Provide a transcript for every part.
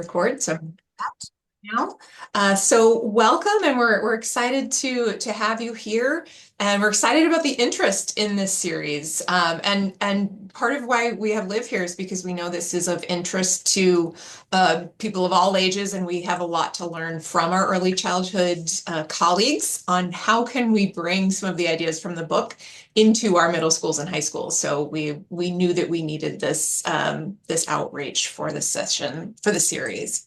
Record. So now, so welcome, and we're excited to have you here, and we're excited about the interest in this series. And part of why we have Liv here is because we know this is of interest to people of all ages, and we have a lot to learn from our early childhood colleagues on how can we bring some of the ideas from the book into our middle schools and high schools. So we knew that we needed this this outreach for the session for the series.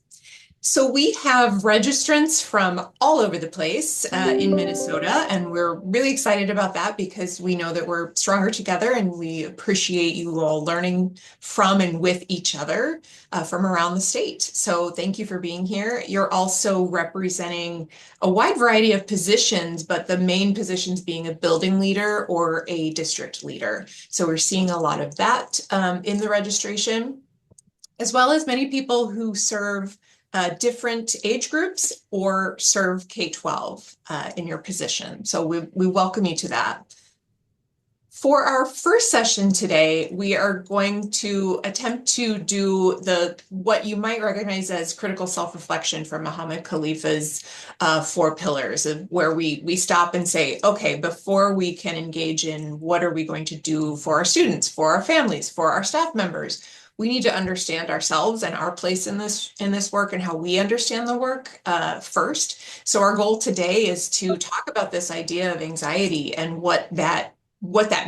So we have registrants from all over the place in Minnesota, and we're really excited about that because we know that we're stronger together, and we appreciate you all learning from and with each other from around the state. So thank you for being here. You're also representing a wide variety of positions, but the main positions being a building leader or a district leader. So we're seeing a lot of that in the registration, as well as many people who serve different age groups or serve K-12 in your position. So we welcome you to that. For our first session today, we are going to attempt to do what you might recognize as critical self-reflection from Muhammad Khalifa's 4 pillars, of where we stop and say, okay, before we can engage in what are we going to do for our students, for our families, for our staff members, we need to understand ourselves and our place in this work and how we understand the work first. So our goal today is to talk about this idea of anxiety and what that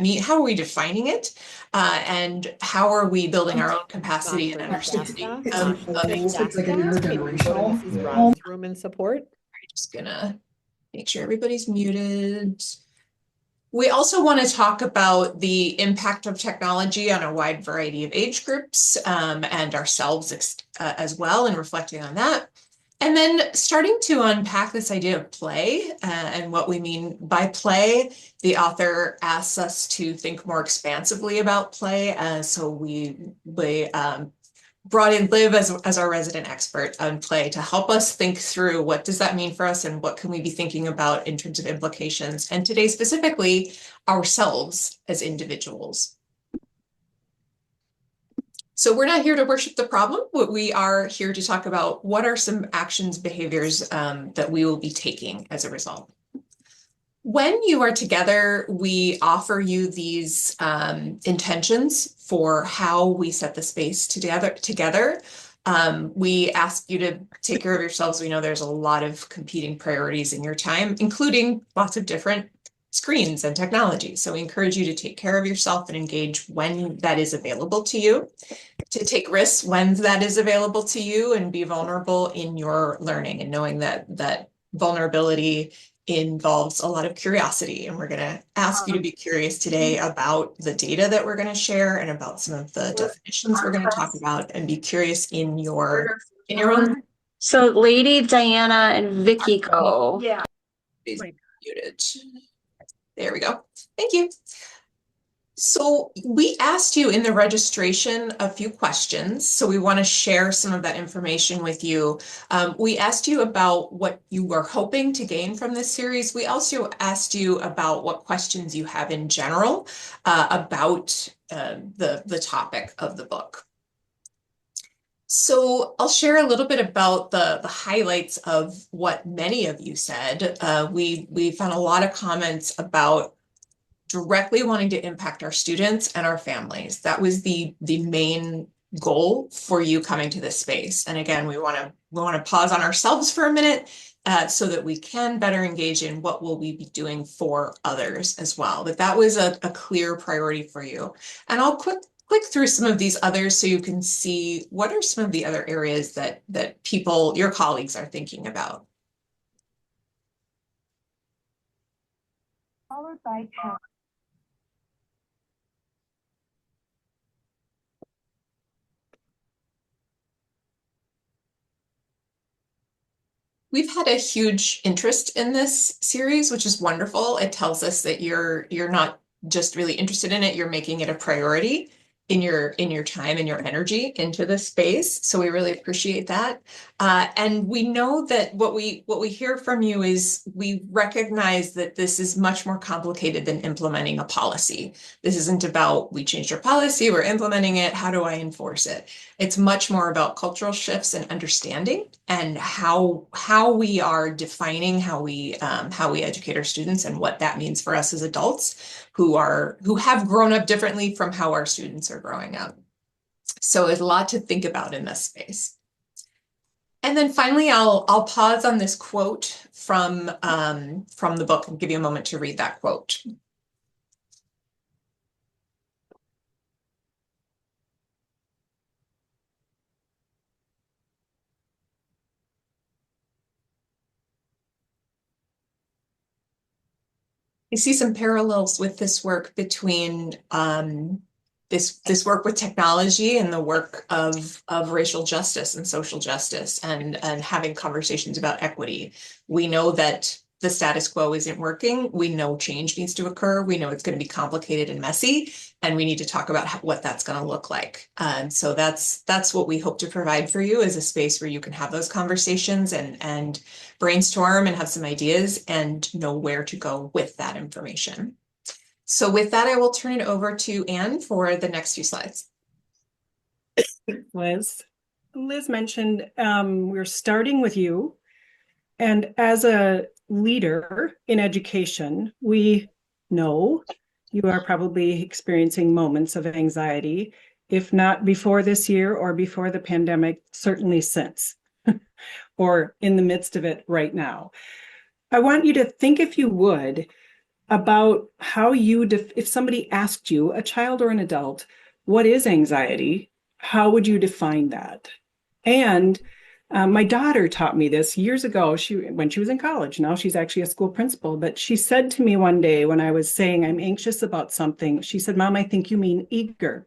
means, how are we defining it, and how are we building our own capacity and understanding of anxiety. Ron's room and support. I'm just gonna make sure everybody's muted. We also want to talk about the impact of technology on a wide variety of age groups and ourselves as well, and reflecting on that. And then starting to unpack this idea of play and what we mean by play. The author asks us to think more expansively about play. So we brought in Liv as our resident expert on play to help us think through what does that mean for us and what can we be thinking about in terms of implications. And today specifically, ourselves as individuals. So we're not here to worship the problem, but we are here to talk about what are some actions, behaviors that we will be taking as a result. When you are together, we offer you these intentions for how we set the space together. We ask you to take care of yourselves. We know there's a lot of competing priorities in your time, including lots of different screens and technology. So we encourage you to take care of yourself and engage when that is available to you, to take risks when that is available to you, and be vulnerable in your learning, and knowing that vulnerability involves a lot of curiosity. And we're going to ask you to be curious today about the data that we're going to share and about some of the definitions we're going to talk about, and be curious in your own. So Lady Diana and Vicky go. Yeah. Muted. There we go. Thank you. So we asked you in the registration a few questions, so we want to share some of that information with you. We asked you about what you were hoping to gain from this series. We also asked you about what questions you have in general about the topic of the book. So I'll share a little bit about the highlights of what many of you said. We found a lot of comments about directly wanting to impact our students and our families. That was the main goal for you coming to this space. And again, we want to pause on ourselves for a minute so that we can better engage in what will we be doing for others as well. But that was a clear priority for you. And I'll click through some of these others so you can see what are some of the other areas that people, your colleagues, are thinking about. Followed by tap. We've had a huge interest in this series, which is wonderful. It tells us that you're not just really interested in it, you're making it a priority. in your time and your energy into this space. So we really appreciate that. And we know that what we hear from you is we recognize that this is much more complicated than implementing a policy. This isn't about we changed our policy, we're implementing it, how do I enforce it? It's much more about cultural shifts and understanding and how we are defining how we educate our students and what that means for us as adults who have grown up differently from how our students are growing up. So there's a lot to think about in this space. And then finally, I'll pause on this quote from the book and give you a moment to read that quote. I see some parallels with this work between this work with technology and the work of racial justice and social justice and having conversations about equity. We know that the status quo isn't working. We know change needs to occur. We know it's going to be complicated and messy, and we need to talk about what that's going to look like. So that's what we hope to provide for you, is a space where you can have those conversations and brainstorm and have some ideas and know where to go with that information. So with that, I will turn it over to Anne for the next few slides. Liz mentioned we're starting with you. And as a leader in education, we know you are probably experiencing moments of anxiety, if not before this year or before the pandemic, certainly since, or in the midst of it right now. I want you to think, if you would, about how if somebody asked you, a child or an adult, what is anxiety? How would you define that? And my daughter taught me this years ago, when she was in college. Now she's actually a school principal, but she said to me one day when I was saying I'm anxious about something, she said, "Mom, I think you mean eager."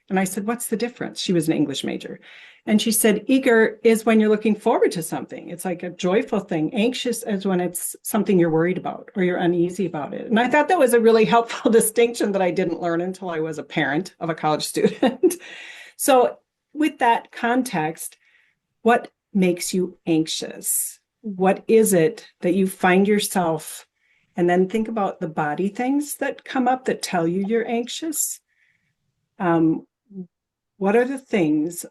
And I said, "What's the difference?" She was an English major. And she said, "Eager is when you're looking forward to something. It's like a joyful thing. Anxious is when it's something you're worried about or you're uneasy about it." And I thought that was a really helpful distinction that I didn't learn until I was a parent of a college student. So with that context, what makes you anxious? What is it that you find yourself? And then think about the body things that come up that tell you you're anxious. What are the things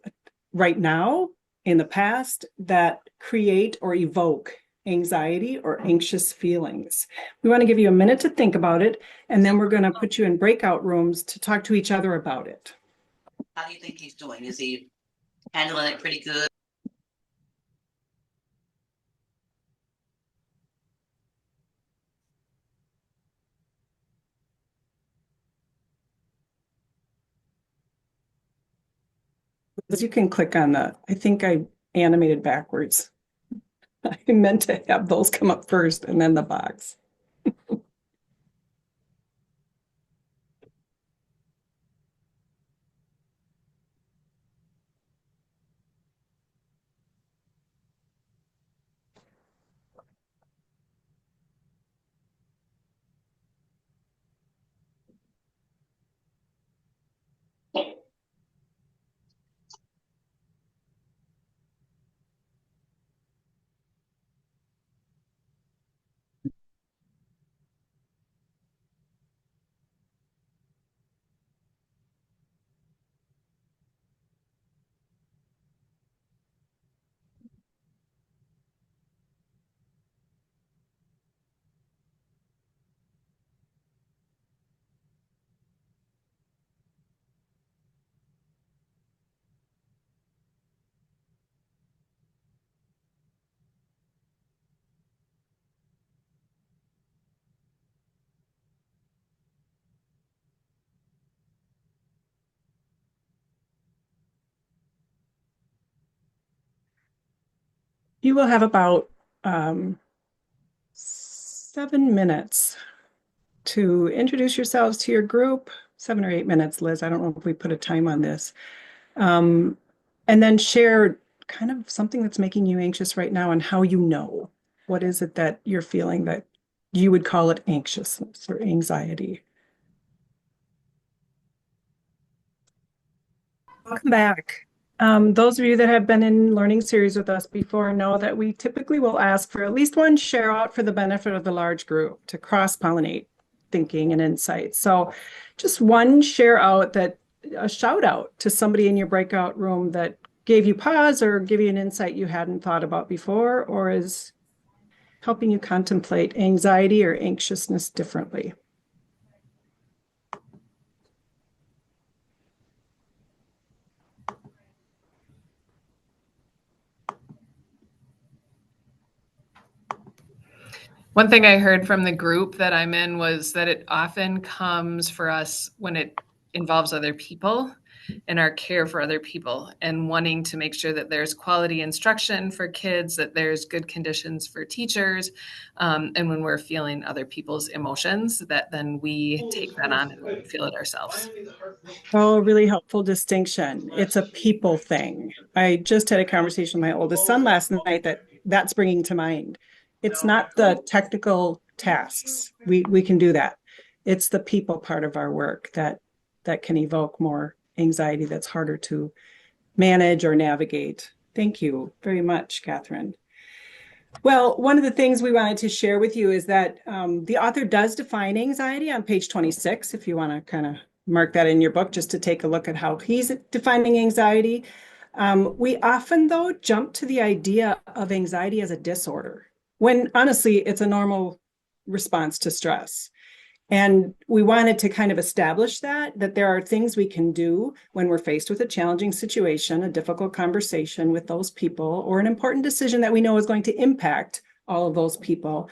right now, in the past, that create or evoke anxiety or anxious feelings? We want to give you a minute to think about it, and then we're going to put you in breakout rooms to talk to each other about it. How do you think he's doing? Is he handling it pretty good? You can click on the, I think I animated backwards. I meant to have those come up first and then the box. You will have about 7 minutes to introduce yourselves to your group. 7 or 8 minutes, Liz. I don't know if we put a time on this. And then share kind of something that's making you anxious right now and how you know. What is it that you're feeling that you would call it anxiousness or anxiety? Welcome back. Those of you that have been in learning series with us before know that we typically will ask for at least one share out for the benefit of the large group to cross-pollinate thinking and insights. So just one share out, that a shout out to somebody in your breakout room that gave you pause or give you an insight you hadn't thought about before, or is helping you contemplate anxiety or anxiousness differently. One thing I heard from the group that I'm in was that it often comes for us when it involves other people and our care for other people and wanting to make sure that there's quality instruction for kids, that there's good conditions for teachers. And when we're feeling other people's emotions, that then we take that on and feel it ourselves. Oh, really helpful distinction. It's a people thing. I just had a conversation with my oldest son last night that's bringing to mind. It's not the technical tasks. We can do that. It's the people part of our work that can evoke more anxiety that's harder to manage or navigate. Thank you very much, Catherine. Well, one of the things we wanted to share with you is that the author does define anxiety on page 26, if you want to kind of mark that in your book, just to take a look at how he's defining anxiety. We often, though, jump to the idea of anxiety as a disorder, when honestly, it's a normal response to stress. And we wanted to kind of establish that there are things we can do when we're faced with a challenging situation, a difficult conversation with those people, or an important decision that we know is going to impact all of those people.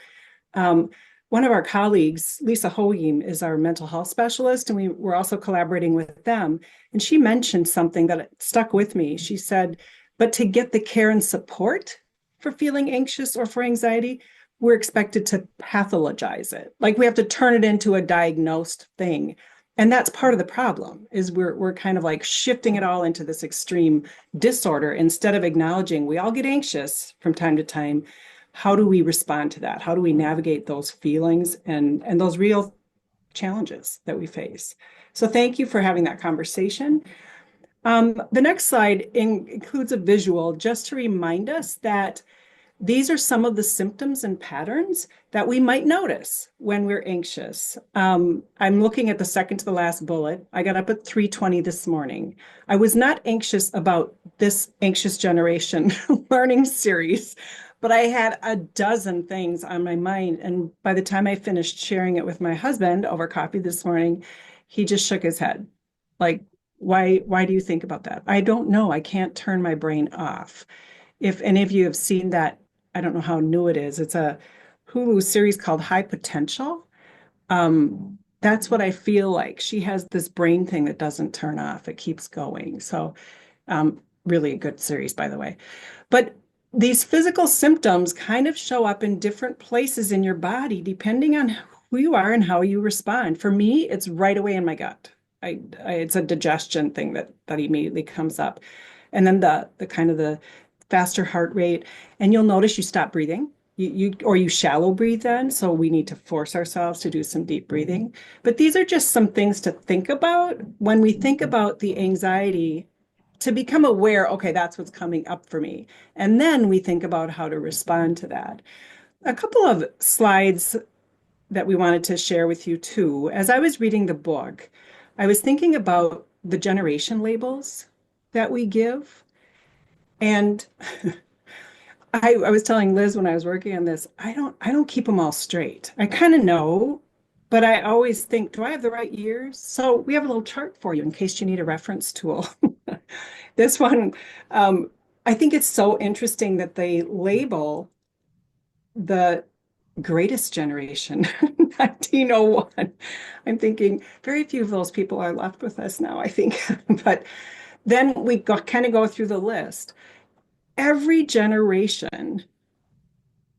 One of our colleagues, Lisa Hoyim, is our mental health specialist, and we were also collaborating with them. And she mentioned something that stuck with me. She said, but to get the care and support for feeling anxious or for anxiety, we're expected to pathologize it. Like we have to turn it into a diagnosed thing. And that's part of the problem, is we're kind of like shifting it all into this extreme disorder instead of acknowledging we all get anxious from time to time. How do we respond to that? How do we navigate those feelings and those real challenges that we face? So thank you for having that conversation. The next slide includes a visual just to remind us that these are some of the symptoms and patterns that we might notice when we're anxious. I'm looking at the second to the last bullet. I got up at 3:20 this morning. I was not anxious about this Anxious Generation learning series, but I had a dozen things on my mind. And by the time I finished sharing it with my husband over coffee this morning, he just shook his head. Like, why do you think about that? I don't know. I can't turn my brain off. If any of you have seen that, I don't know how new it is. It's a Hulu series called High Potential. That's what I feel like. She has this brain thing that doesn't turn off. It keeps going. So really a good series, by the way. But these physical symptoms kind of show up in different places in your body, depending on who you are and how you respond. For me, it's right away in my gut. It's a digestion thing that immediately comes up. And then the kind of the faster heart rate, and you'll notice you stop breathing. You shallow breathe then, so we need to force ourselves to do some deep breathing. But these are just some things to think about when we think about the anxiety, to become aware, okay, that's what's coming up for me. And then we think about how to respond to that. A couple of slides that we wanted to share with you too. As I was reading the book, I was thinking about the generation labels that we give. And I was telling Liz when I was working on this, I don't keep them all straight. I kind of know, but I always think, do I have the right years? So we have a little chart for you in case you need a reference tool. This one, I think it's so interesting that they label the greatest generation, 1901. I'm thinking very few of those people are left with us now, I think. But then we kind of go through the list. Every generation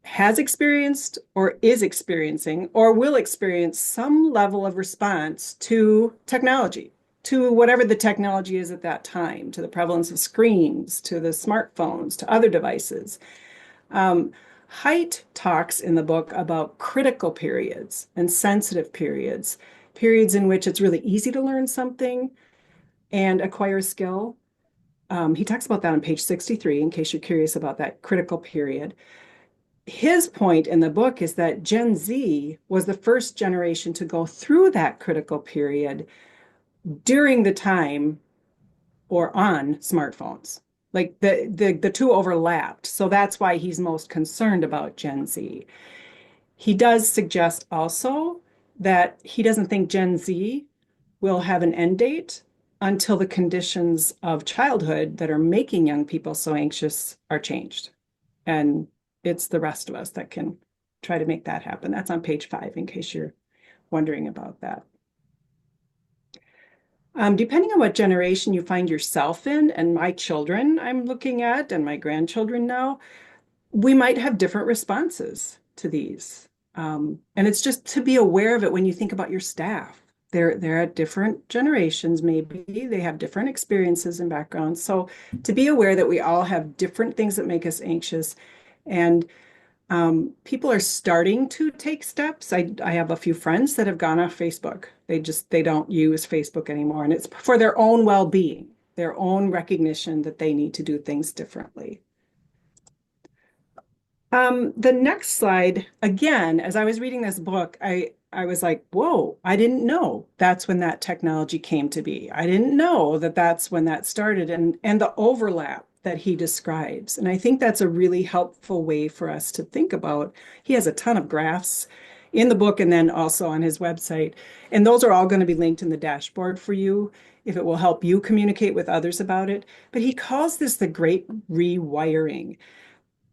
has experienced or is experiencing or will experience some level of response to technology, to whatever the technology is at that time, to the prevalence of screens, to the smartphones, to other devices. Haidt talks in the book about critical periods and sensitive periods in which it's really easy to learn something and acquire skill, He talks about that on page 63, in case you're curious about that critical period. His point in the book is that Gen Z was the first generation to go through that critical period during the time or on smartphones. Like the two overlapped. So that's why he's most concerned about Gen Z. He does suggest also that he doesn't think Gen Z will have an end date until the conditions of childhood that are making young people so anxious are changed. And it's the rest of us that can try to make that happen. That's on page 5, in case you're wondering about that. Depending on what generation you find yourself in, and my children I'm looking at, and my grandchildren now, we might have different responses to these. And it's just to be aware of it when you think about your staff. They're at different generations, maybe they have different experiences and backgrounds. So to be aware that we all have different things that make us anxious, and people are starting to take steps. I have a few friends that have gone off Facebook. They don't use Facebook anymore, and it's for their own well-being, their own recognition that they need to do things differently. The next slide, again, as I was reading this book, I was like, whoa, I didn't know that's when that technology came to be. I didn't know that that's when that started, and the overlap that he describes. And I think that's a really helpful way for us to think about. He has a ton of graphs in the book and then also on his website. And those are all going to be linked in the dashboard for you if it will help you communicate with others about it. But he calls this the great rewiring.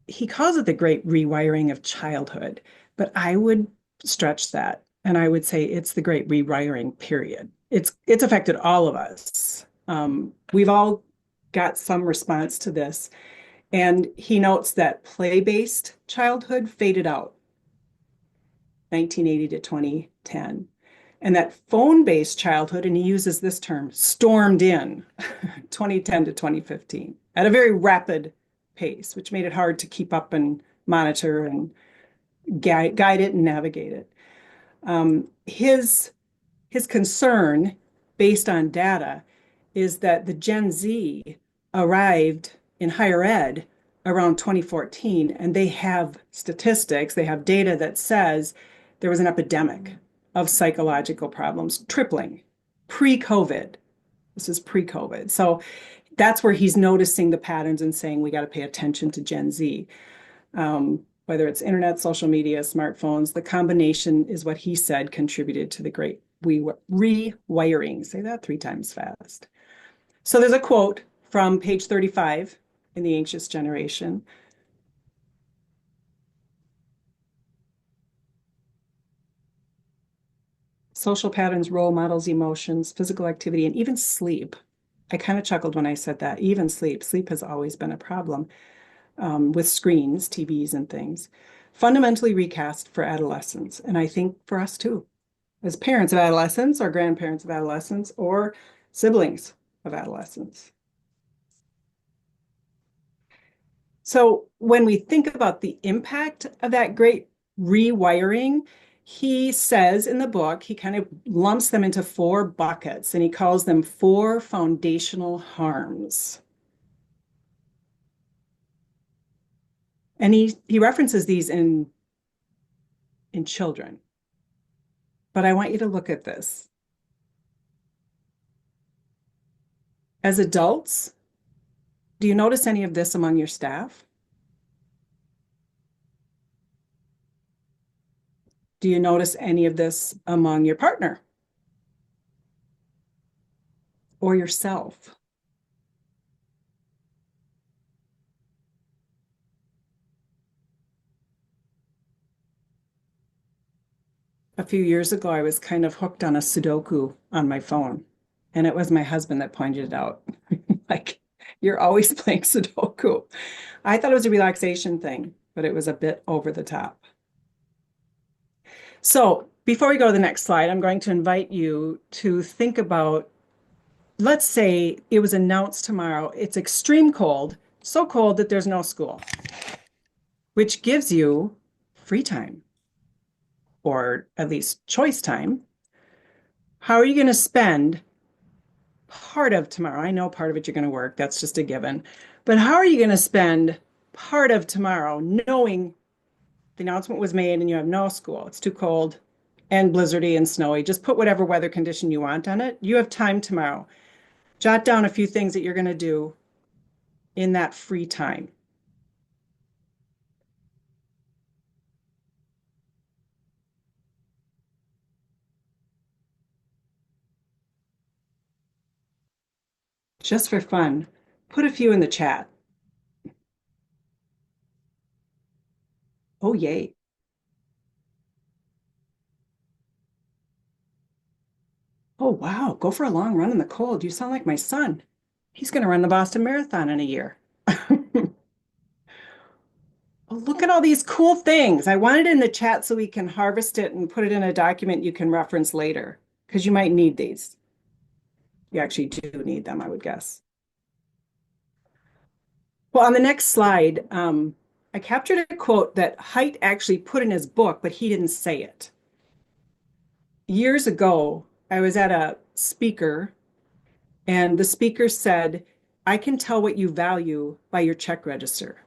He calls it the great rewiring of childhood, but I would stretch that and I would say it's the great rewiring period. It's affected all of us. We've all got some response to this. And he notes that play-based childhood faded out 1980 to 2010. And that phone-based childhood, and he uses this term, stormed in 2010 to 2015 at a very rapid pace, which made it hard to keep up and monitor and guide it and navigate it. His concern, based on data, is that the Gen Z arrived in higher ed around 2014, and they have statistics, they have data that says there was an epidemic of psychological problems, tripling pre-COVID. This is pre-COVID. So that's where he's noticing the patterns and saying we got to pay attention to Gen Z. Whether it's internet, social media, smartphones, the combination is what he said contributed to the great rewiring. Say that 3 times fast. So there's a quote from page 35 in The Anxious Generation. Social patterns, role models, emotions, physical activity, and even sleep. I kind of chuckled when I said that. Even sleep. Sleep has always been a problem with screens, TVs, and things. Fundamentally recast for adolescents. And I think for us too, as parents of adolescents or grandparents of adolescents or siblings of adolescents. So when we think about the impact of that great rewiring, he says in the book, he kind of lumps them into 4 buckets, and he calls them 4 foundational harms. And he references these in children. But I want you to look at this. As adults, do you notice any of this among your staff? Do you notice any of this among your partner or yourself? A few years ago, I was kind of hooked on a Sudoku on my phone, and it was my husband that pointed it out. Like, you're always playing Sudoku. I thought it was a relaxation thing, but it was a bit over the top. So before we go to the next slide, I'm going to invite you to think about, let's say it was announced tomorrow, it's extreme cold, so cold that there's no school, which gives you free time, or at least choice time. How are you going to spend part of tomorrow? I know part of it you're going to work. That's just a given. But how are you going to spend part of tomorrow knowing the announcement was made and you have no school? It's too cold and blizzardy and snowy. Just put whatever weather condition you want on it. You have time tomorrow. Jot down a few things that you're going to do in that free time. Just for fun, put a few in the chat. Oh, yay. Oh, wow. Go for a long run in the cold. You sound like my son. He's going to run the Boston Marathon in a year. Oh, look at all these cool things. I want it in the chat so we can harvest it and put it in a document you can reference later, because you might need these. You actually do need them, I would guess. Well, on the next slide, I captured a quote that Haidt actually put in his book, but he didn't say it. Years ago, I was at a speaker, and the speaker said, I can tell what you value by your check register.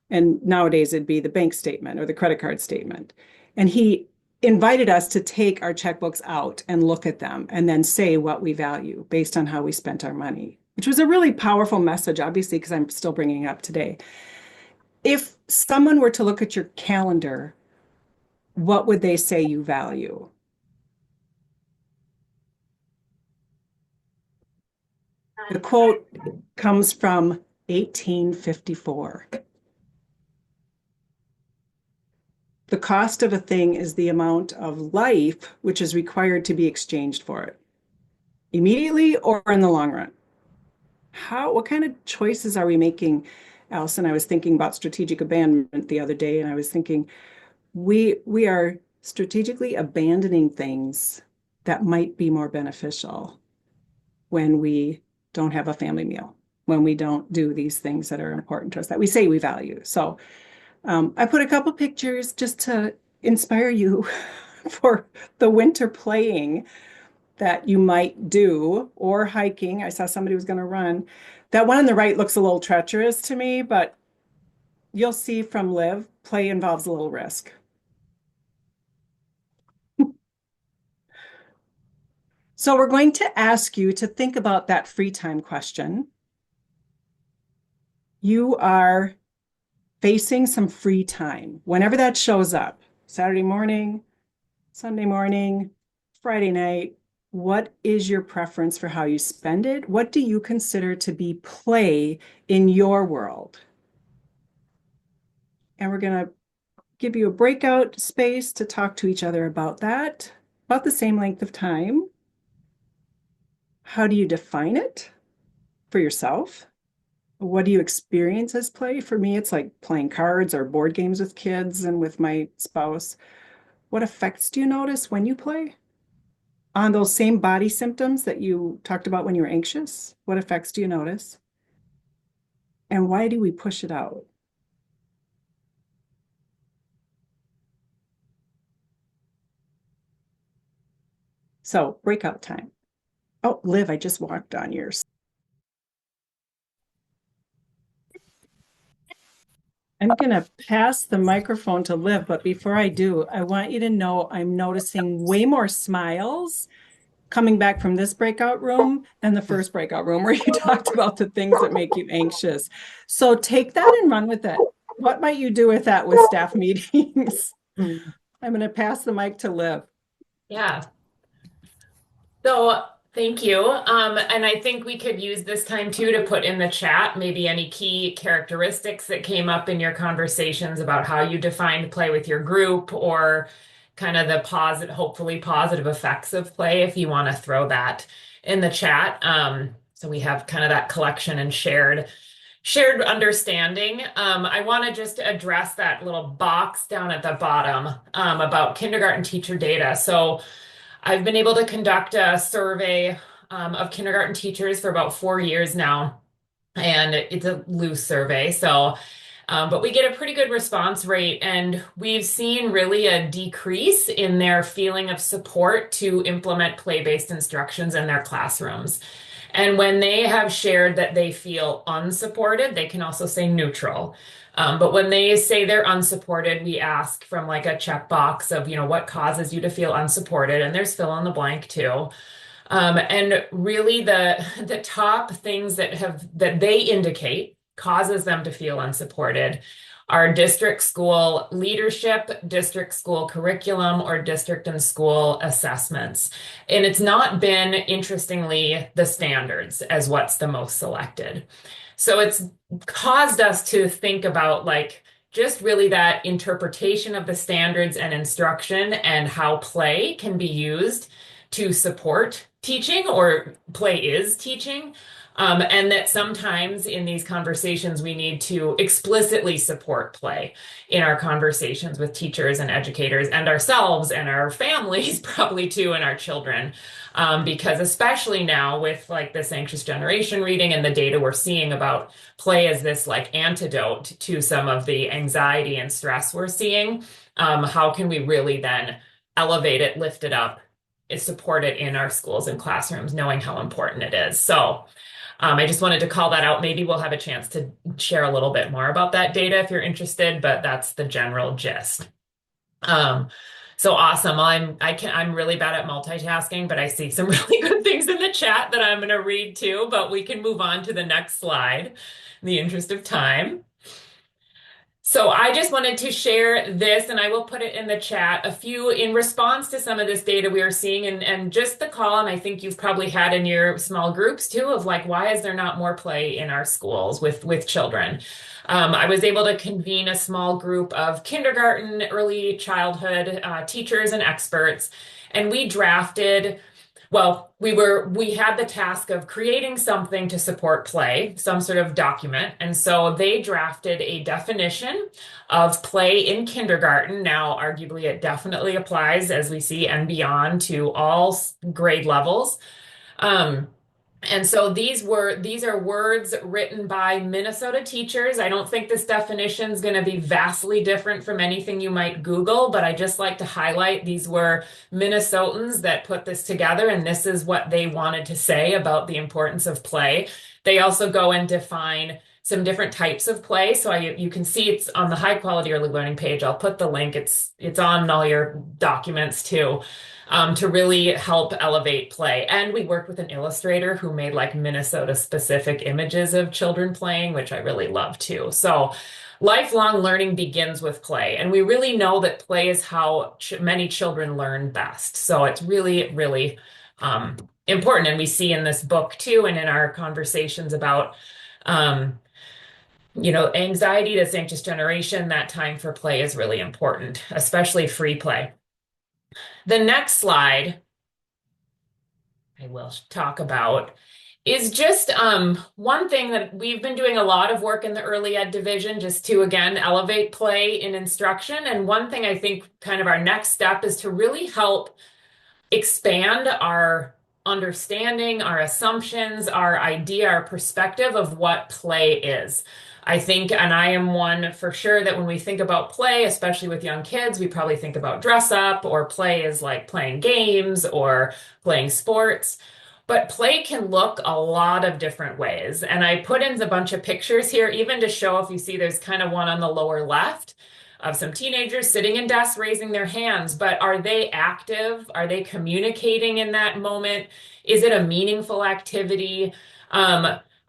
And nowadays it'd be the bank statement or the credit card statement. And he invited us to take our checkbooks out and look at them and then say what we value based on how we spent our money, which was a really powerful message, obviously, because I'm still bringing it up today. If someone were to look at your calendar, what would they say you value? The quote comes from 1854. The cost of a thing is the amount of life which is required to be exchanged for it, immediately or in the long run. What kind of choices are we making, Allison? I was thinking about strategic abandonment the other day, and I was thinking we are strategically abandoning things that might be more beneficial when we don't have a family meal, when we don't do these things that are important to us, that we say we value. So I put a couple pictures just to inspire you for the winter playing that you might do, or hiking. I saw somebody was going to run. That one on the right looks a little treacherous to me, but you'll see from Liv, play involves a little risk. So we're going to ask you to think about that free time question. You are facing some free time, whenever that shows up, Saturday morning, Sunday morning, Friday night. What is your preference for how you spend it? What do you consider to be play in your world? And we're going to give you a breakout space to talk to each other about that, about the same length of time. How do you define it for yourself? What do you experience as play? For me, it's like playing cards or board games with kids and with my spouse. What effects do you notice when you play? On those same body symptoms that you talked about when you were anxious, what effects do you notice? And why do we push it out? So breakout time. Oh, Liv, I just walked on yours. I'm going to pass the microphone to Liv, but before I do, I want you to know I'm noticing way more smiles coming back from this breakout room than the first breakout room where you talked about the things that make you anxious. So take that and run with it. What might you do with that with staff meetings? I'm going to pass the mic to Liv. Yeah. So thank you. And I think we could use this time too to put in the chat maybe any key characteristics that came up in your conversations about how you defined play with your group, or kind of the hopefully positive effects of play, if you want to throw that in the chat. So we have kind of that collection and shared understanding. I want to just address that little box down at the bottom about kindergarten teacher data. So I've been able to conduct a survey of kindergarten teachers for about 4 years now, and it's a loose survey. So But we get a pretty good response rate, and we've seen really a decrease in their feeling of support to implement play-based instructions in their classrooms. And when they have shared that they feel unsupported, they can also say neutral. But when they say they're unsupported, we ask from like a checkbox of, what causes you to feel unsupported? And there's fill in the blank too. And really the top things that they indicate causes them to feel unsupported are district school leadership, district school curriculum, or district and school assessments. And it's not been, interestingly, the standards as what's the most selected. So it's caused us to think about like just really that interpretation of the standards and instruction and how play can be used to support teaching, or play is teaching. And that sometimes in these conversations, we need to explicitly support play in our conversations with teachers and educators and ourselves and our families, probably too, and our children. Because especially now with like this anxious generation reading and the data we're seeing about play as this like antidote to some of the anxiety and stress we're seeing, how can we really then elevate it, lift it up, support it in our schools and classrooms, knowing how important it is. So I just wanted to call that out. Maybe we'll have a chance to share a little bit more about that data if you're interested, but that's the general gist. So awesome. I'm really bad at multitasking, but I see some really good things in the chat that I'm going to read too, but we can move on to the next slide in the interest of time. So I just wanted to share this, and I will put it in the chat, a few in response to some of this data we are seeing, and just the call, and I think you've probably had in your small groups too, of like, why is there not more play in our schools with children? I was able to convene a small group of kindergarten, early childhood teachers and experts, and we drafted, well, we had the task of creating something to support play, some sort of document. And so they drafted a definition of play in kindergarten. Now, arguably, it definitely applies, as we see, and beyond to all grade levels. And so these are words written by Minnesota teachers. I don't think this definition is going to be vastly different from anything you might Google, but I just like to highlight these were Minnesotans that put this together, and this is what they wanted to say about the importance of play. They also go and define some different types of play. So you can see it's on the high quality early learning page. I'll put the link. It's on all your documents too. To really help elevate play. And we worked with an illustrator who made like Minnesota specific images of children playing, which I really love too. So lifelong learning begins with play. And we really know that play is how many children learn best. So it's really, really important. And we see in this book too, and in our conversations about anxiety, this anxious generation, that time for play is really important, especially free play. The next slide I will talk about is just one thing that we've been doing a lot of work in the early ed division just to, again, elevate play in instruction. And one thing I think kind of our next step is to really help expand our understanding, our assumptions, our idea, our perspective of what play is. I think, and I am one for sure, that when we think about play, especially with young kids, we probably think about dress up, or play is like playing games or playing sports. But play can look a lot of different ways. And I put in a bunch of pictures here, even to show, if you see, there's kind of one on the lower left of some teenagers sitting in desks raising their hands. But are they active? Are they communicating in that moment? Is it a meaningful activity?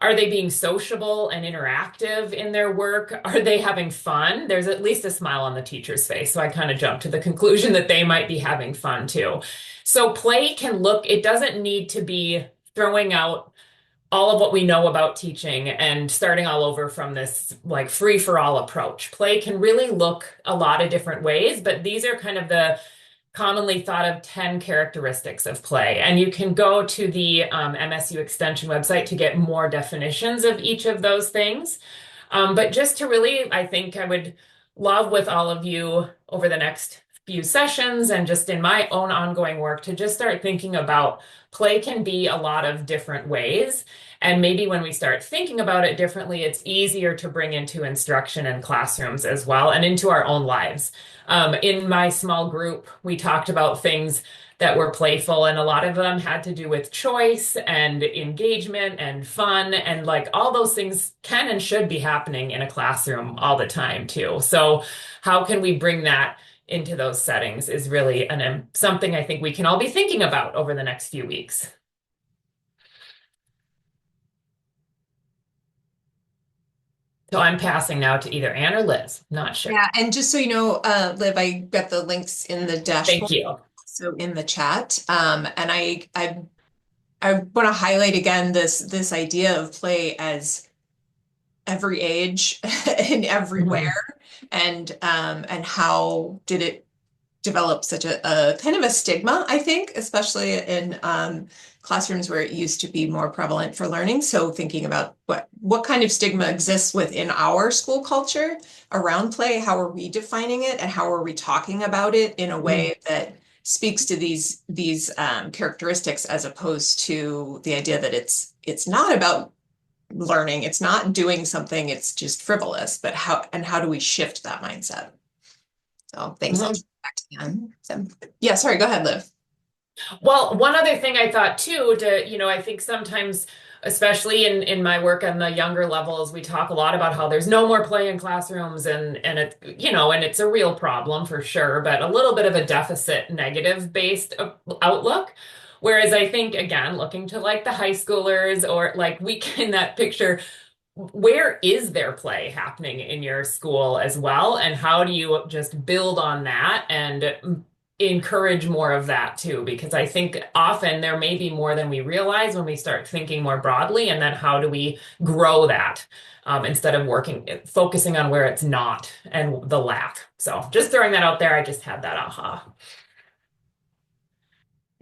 Are they being sociable and interactive in their work? Are they having fun? There's at least a smile on the teacher's face. So I kind of jumped to the conclusion that they might be having fun too. So play can look, it doesn't need to be throwing out all of what we know about teaching and starting all over from this like free for all approach. Play can really look a lot of different ways, but these are kind of the commonly thought of 10 characteristics of play. And you can go to the MSU Extension website to get more definitions of each of those things. But just to really, I think I would love with all of you over the next few sessions and just in my own ongoing work to just start thinking about play can be a lot of different ways. And maybe when we start thinking about it differently, it's easier to bring into instruction and classrooms as well and into our own lives. In my small group, we talked about things that were playful, and a lot of them had to do with choice and engagement and fun, and like all those things can and should be happening in a classroom all the time too. So how can we bring that into those settings is really something I think we can all be thinking about over the next few weeks. So I'm passing now to either Anne or Liz, not sure. Yeah, and just so you know, Liv, I got the links in the dashboard, Thank you. so in the chat. And I want to highlight again this idea of play as every age and everywhere, and how did it develop such a kind of a stigma, I think, especially in classrooms where it used to be more prevalent for learning. So thinking about what kind of stigma exists within our school culture around play, how are we defining it, and how are we talking about it in a way that speaks to these characteristics, as opposed to the idea that it's not about learning, it's not doing something, it's just frivolous. But how do we shift that mindset? So thanks. I'll turn it back to Anne. So, yeah, sorry, go ahead, Liv. Well, one other thing I thought too, I think sometimes, especially in my work on the younger levels, we talk a lot about how there's no more play in classrooms, and it's a real problem for sure, but a little bit of a deficit negative based outlook. Whereas I think, again, looking to like the high schoolers, or like in that picture, where is there play happening in your school as well? And how do you just build on that and encourage more of that too? Because I think often there may be more than we realize when we start thinking more broadly. And then how do we grow that instead of focusing on where it's not and the lack? So just throwing that out there, I just had that aha.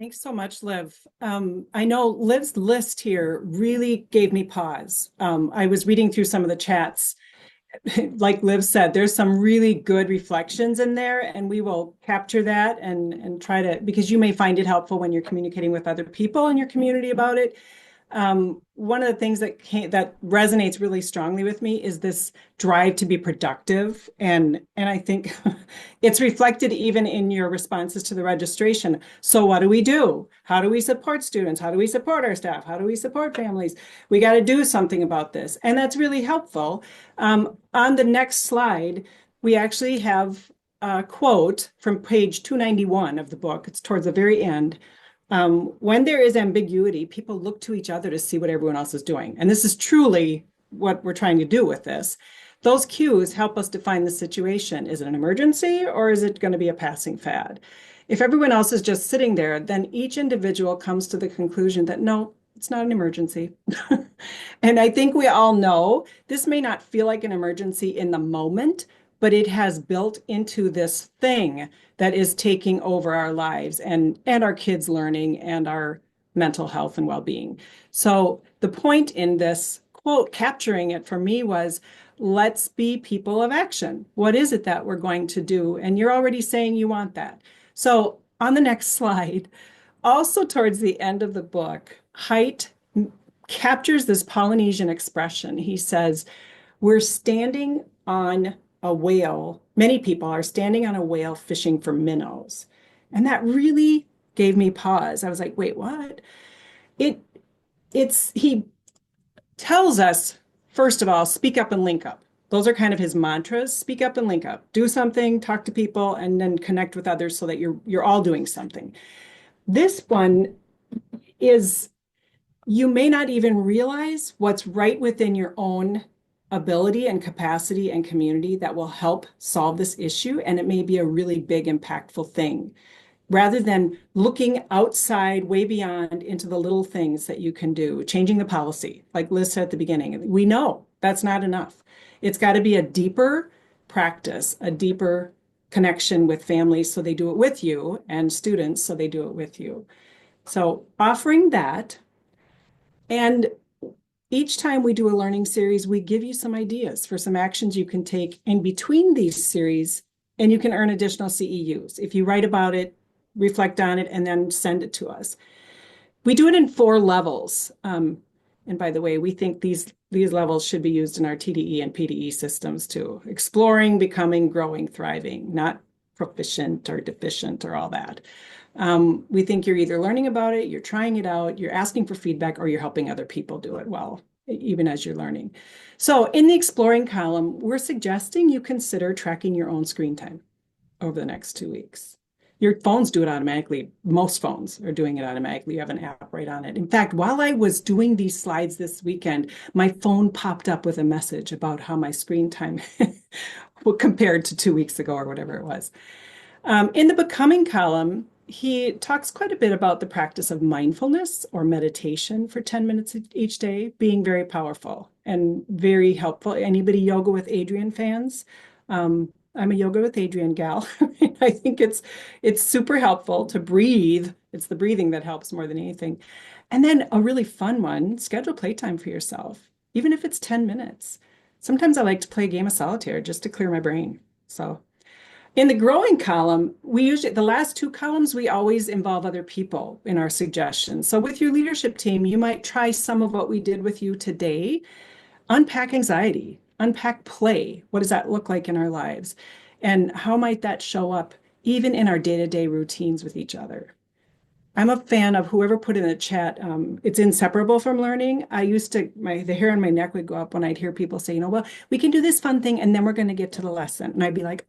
Thanks so much, Liv. I know Liv's list here really gave me pause. I was reading through some of the chats. Like Liv said, there's some really good reflections in there, and we will capture that and try to, because you may find it helpful when you're communicating with other people in your community about it. One of the things that resonates really strongly with me is this drive to be productive. And I think it's reflected even in your responses to the registration. So what do we do? How do we support students? How do we support our staff? How do we support families? We got to do something about this. And that's really helpful. On the next slide, we actually have a quote from page 291 of the book. It's towards the very end. When there is ambiguity, people look to each other to see what everyone else is doing. And this is truly what we're trying to do with this. Those cues help us define the situation. Is it an emergency, or is it going to be a passing fad? If everyone else is just sitting there, then each individual comes to the conclusion that no, it's not an emergency. And I think we all know this may not feel like an emergency in the moment, but it has built into this thing that is taking over our lives and our kids' learning and our mental health and well-being. So the point in this quote, capturing it for me, was, let's be people of action. What is it that we're going to do? And you're already saying you want that. So on the next slide, also towards the end of the book, Haidt captures this Polynesian expression. He says, we're standing on a whale. Many people are standing on a whale fishing for minnows. And that really gave me pause. I was like, wait, what? He tells us, first of all, speak up and link up. Those are kind of his mantras. Speak up and link up. Do something, talk to people, and then connect with others so that you're all doing something. This one is, you may not even realize what's right within your own ability and capacity and community that will help solve this issue. And it may be a really big, impactful thing. Rather than looking outside, way beyond, into the little things that you can do, changing the policy, like Liz said at the beginning, we know that's not enough. It's got to be a deeper practice, a deeper connection with families so they do it with you, and students so they do it with you. So offering that, and each time we do a learning series, we give you some ideas for some actions you can take in between these series and you can earn additional CEUs if you write about it, reflect on it, and then send it to us. We do it in 4 levels. And by the way, we think these levels should be used in our TDE and PDE systems too. Exploring, becoming, growing, thriving, not proficient or deficient or all that. We think you're either learning about it, you're trying it out, you're asking for feedback, or you're helping other people do it well, even as you're learning. So in the exploring column, we're suggesting you consider tracking your own screen time over the next 2 weeks. Your phones do it automatically. Most phones are doing it automatically. You have an app right on it. In fact, while I was doing these slides this weekend, my phone popped up with a message about how my screen time compared to 2 weeks ago or whatever it was. In the becoming column, he talks quite a bit about the practice of mindfulness or meditation for 10 minutes each day being very powerful and very helpful. Anybody Yoga with Adriene fans? I'm a Yoga with Adriene gal. I think it's super helpful to breathe. It's the breathing that helps more than anything. And then a really fun one, schedule playtime for yourself, even if it's 10 minutes. Sometimes I like to play a game of solitaire just to clear my brain. So in the growing column, the last 2 columns, we always involve other people in our suggestions. So with your leadership team, you might try some of what we did with you today. Unpack anxiety, unpack play. What does that look like in our lives? And how might that show up even in our day-to-day routines with each other? I'm a fan of whoever put in the chat, it's inseparable from learning. I used to, the hair on my neck would go up when I'd hear people say, well, we can do this fun thing and then we're going to get to the lesson. And I'd be like,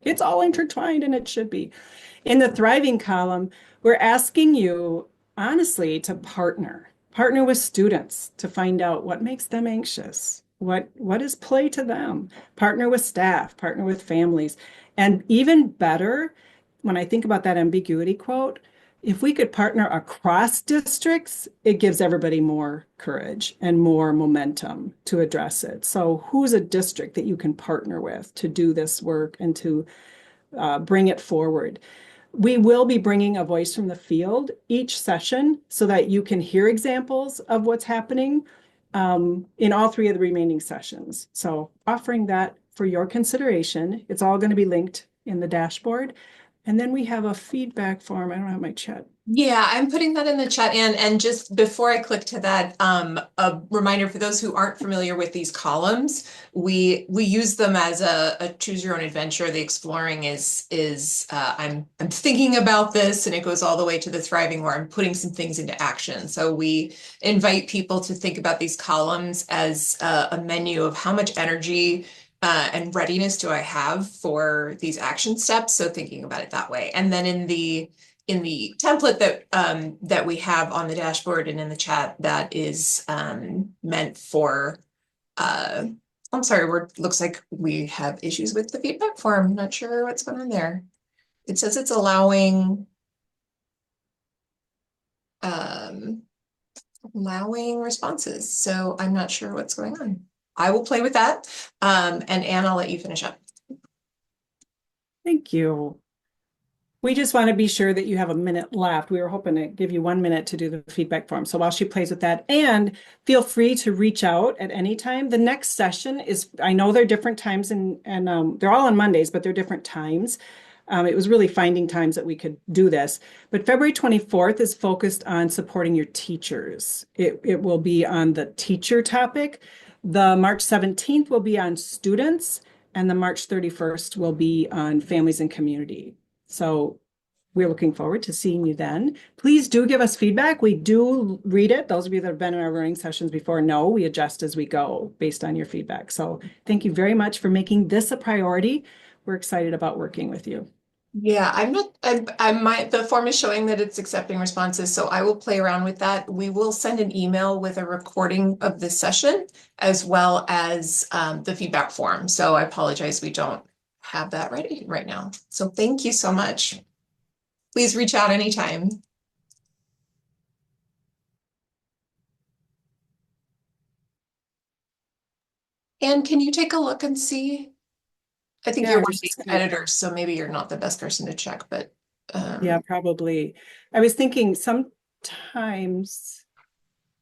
it's all intertwined and it should be. In the thriving column, we're asking you, honestly, to partner with students to find out what makes them anxious. What is play to them? Partner with staff, partner with families. And even better, when I think about that ambiguity quote, if we could partner across districts, it gives everybody more courage and more momentum to address it. So who's a district that you can partner with to do this work and to bring it forward? We will be bringing a voice from the field each session so that you can hear examples of what's happening in all 3 of the remaining sessions. So offering that for your consideration. It's all going to be linked in the dashboard. And then we have a feedback form. I don't have my chat. Yeah, I'm putting that in the chat. And just before I click to that, a reminder for those who aren't familiar with these columns, we use them as a choose your own adventure. The exploring is I'm thinking about this, and it goes all the way to the thriving where I'm putting some things into action. So we invite people to think about these columns as a menu of how much energy and readiness do I have for these action steps. So thinking about it that way. And then in the template that we have on the dashboard and in the chat, that is meant for I'm sorry, looks like we have issues with the feedback form. Not sure what's going on there. It says it's allowing responses, so I'm not sure what's going on. I will play with that. And Anne, I'll let you finish up. Thank you. We just want to be sure that you have a minute left. We were hoping to give you 1 minute to do the feedback form. So while she plays with that, and feel free to reach out at any time. The next session is, I know they're different times and they're all on Mondays, but they're different times. It was really finding times that we could do this. But February 24th is focused on supporting your teachers. It will be on the teacher topic. The March 17th will be on students, and the March 31st will be on families and community. So we're looking forward to seeing you then. Please do give us feedback. We do read it. Those of you that have been in our learning sessions before know we adjust as we go based on your feedback. So thank you very much for making this a priority. We're excited about working with you. Yeah, the form is showing that it's accepting responses, so I will play around with that. We will send an email with a recording of this session as well as the feedback form. So I apologize, we don't have that ready right now. So thank you so much. Please reach out anytime. And can you take a look and see? I think Yeah, you're we're one of just the gonna- editors, so maybe you're not the best person to check, but Yeah, probably. I was thinking sometimes,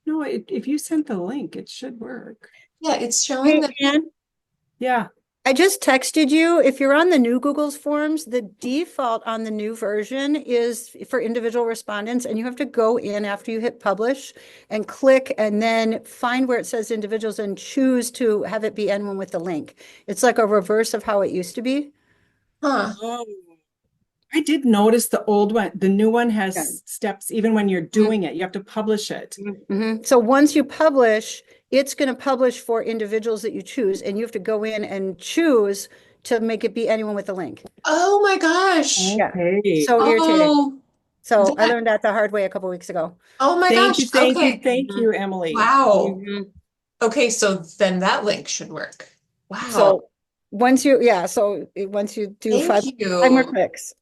no, if you sent the link, it should work. yeah, it's showing that. Yeah. I just texted you. If you're on the new Google's Forms, the default on the new version is for individual respondents, and you have to go in after you hit publish and click and then find where it says individuals and choose to have it be anyone with the link. It's like a reverse of how it used to be. Huh. Oh, I did notice the old one. The new one Yeah. has steps even when you're doing it. You have to publish it. Mhm. So once you publish, it's going to publish for individuals that you choose, and you have to go in and choose to make it be anyone with the link. Oh my gosh. Yeah. Okay. So irritating. Oh, So I that- learned that the hard way a couple weeks ago. oh my Thank gosh. you, thank Okay. you, thank you, Emily. Wow. Mhm. Okay, so then that link should work. Wow. So once you, yeah, so once you do Thank five more you. clicks.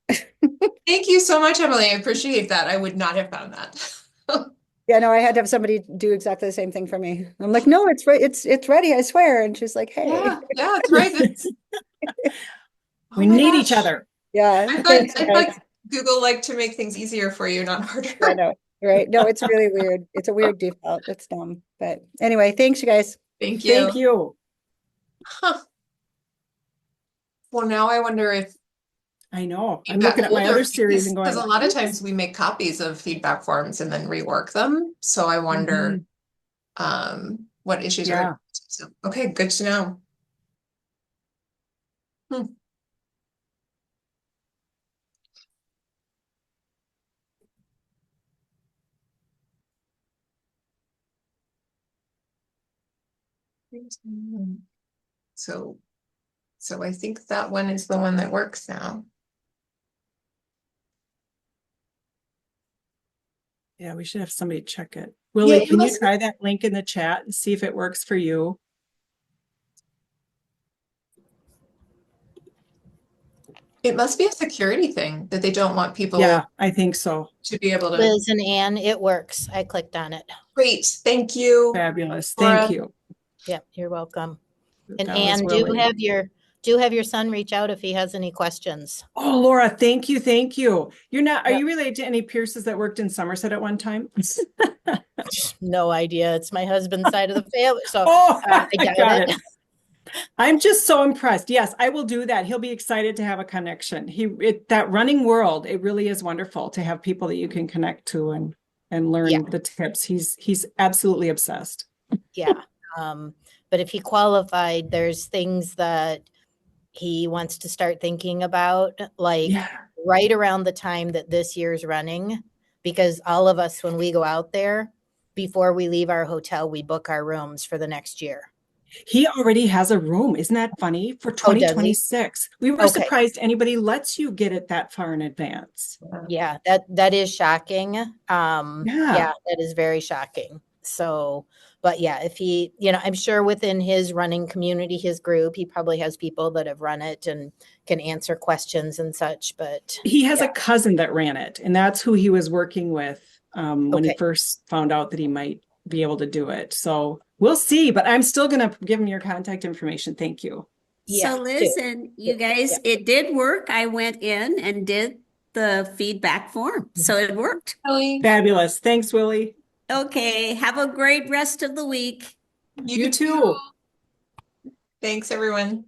Thank you so much, Emily. I appreciate that. I would not have found that. Yeah, no, I had to have somebody do exactly the same thing for me. I'm like, no, it's right, it's ready, I swear. And she's like, hey, Yeah, yeah, that's right. Oh We my need each gosh. other. yeah. I thanks, thought guys. Google liked to make things easier for you, not harder. I know, right? No, it's really weird. It's a weird default. It's dumb. But anyway, thanks, you guys. Thank you. Thank you. Huh. Well, now I wonder if I know. I'm feedback looking at my folder- other series and going, because a lot of times we make copies of feedback forms and then rework them. So I wonder what issues Yeah. are. So, okay, good to know. So, so I think that one is the one that works now. yeah, we should have somebody check it. Willie, it can you must- try that link in the chat and see if it works for you? It must be a security thing that they don't want people Yeah, I think so. to be able to. Liz and Ann, it works. I clicked on it. Great, thank you. Fabulous. Laura. Thank you. Yep, you're welcome. And That was Ann, Willie. do have your son reach out if he has any questions. Oh, Laura, thank you, thank you. You're not, are Yep. you related to any Pierces that worked in Somerset at one time? No idea. It's my husband's side of the family, so Oh, I I doubt got it. it. I'm just so impressed. Yes, I will do that. He'll be excited to have a connection. That running world, it really is wonderful to have people that you can connect to and learn Yeah. the tips. He's absolutely obsessed. Yeah. But if he qualified, there's things that he wants to start thinking about, like Yeah. right around the time that this year's running, because all of us, when we go out there, before we leave our hotel, we book our rooms for the next year. He already has a room. Isn't that funny? For Oh, does he? 2026. We were Okay. surprised anybody lets you get it that far in advance. Yeah, that is shocking. Yeah. Yeah, that is very shocking. So, but yeah, if he, I'm sure within his running community, his group, he probably has people that have run it and can answer questions and such. But He has yeah. a cousin that ran it, and that's who he was working with when he Okay. first found out that he might be able to do it. So we'll see, but I'm still going to give him your contact information. Thank you. Yeah, So listen, you guys, it did work. I went in and did the feedback form. So it worked. Kelly, Fabulous. Thanks, Willie. Okay, have a great rest of the week. You too. Thanks, everyone.